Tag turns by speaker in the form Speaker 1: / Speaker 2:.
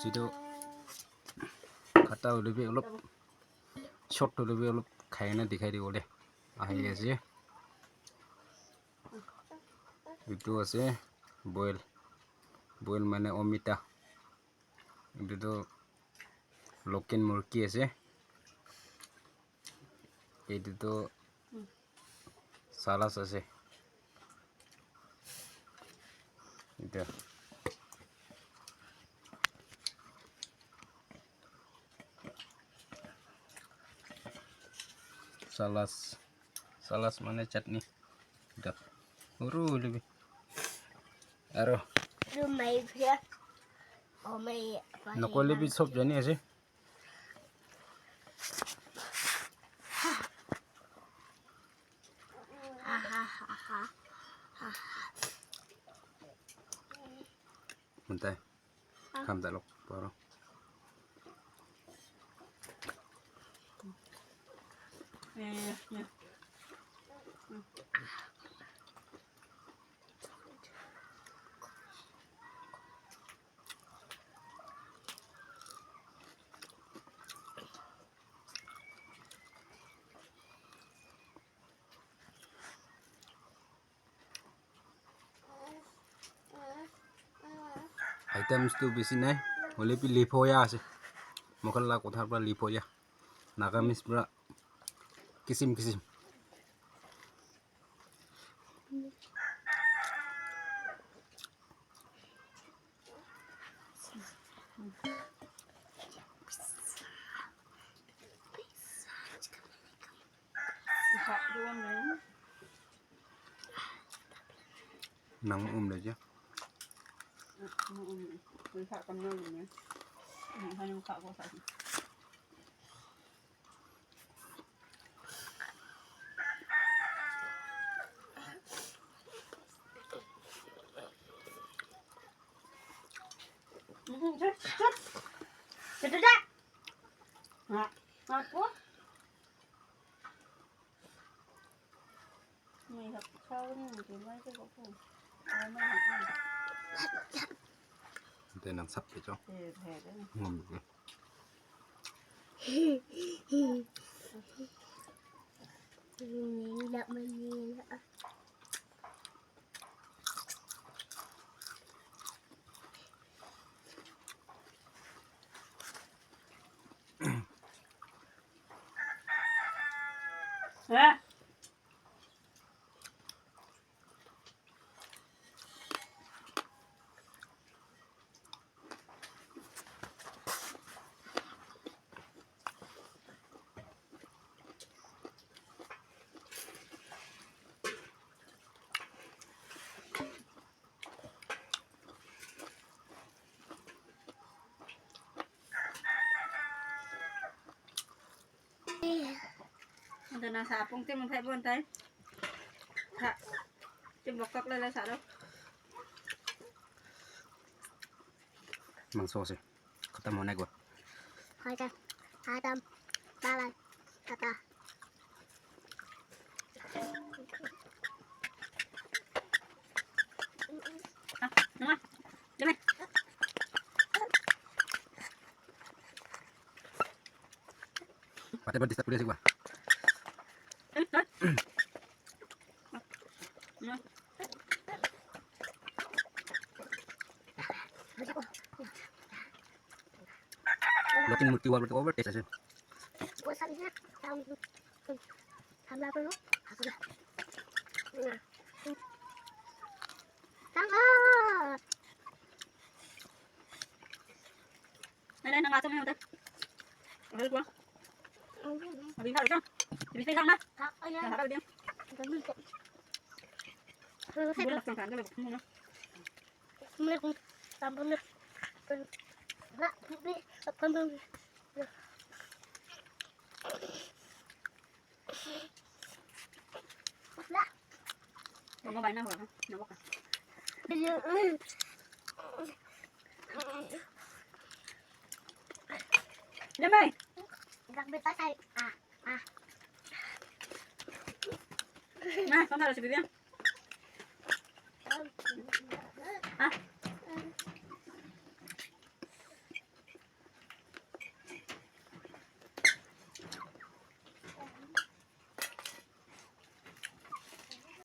Speaker 1: जितु खाता उलबि अलप शर्ट उलबि अलप खाइना दिखाई দিব দে আহি আছে itu আছে বয়েল মানে অমিতা itu লোকেল মুরগি আছে itu salas আছে itu salas mana chutney itu lebih aro nako lebih sop jani ase Bentar, kam tak lok baru. Items tu besi nai, oleh pi lipoya ase, mukal lah kothar pra lipoya, nagamis pra kisim. Nang aja. Đây là sắp để cho ngon được.
Speaker 2: Từ nào xả phong tim mình thấy buồn thấy thạ tim bọc cọc lên xả đâu
Speaker 1: Mang sauce kata mau naik gua
Speaker 3: hai tam ba lần kata
Speaker 2: đúng không đây này
Speaker 1: Pati berarti boleh sih gua. Lokin multi wall over tes aja.
Speaker 3: Bosannya tham gia với lúc
Speaker 2: đây nang asam ini udah udah gua habis hari kan habis pegang nah ya habis dia boleh langsung kan kalau mau
Speaker 3: Menit tambah menit nak ini tambah lah
Speaker 2: mau bayar apa nak buka Dem ơi,
Speaker 3: đặc biệt ta thầy
Speaker 2: này, con nào là chị Vivian? À,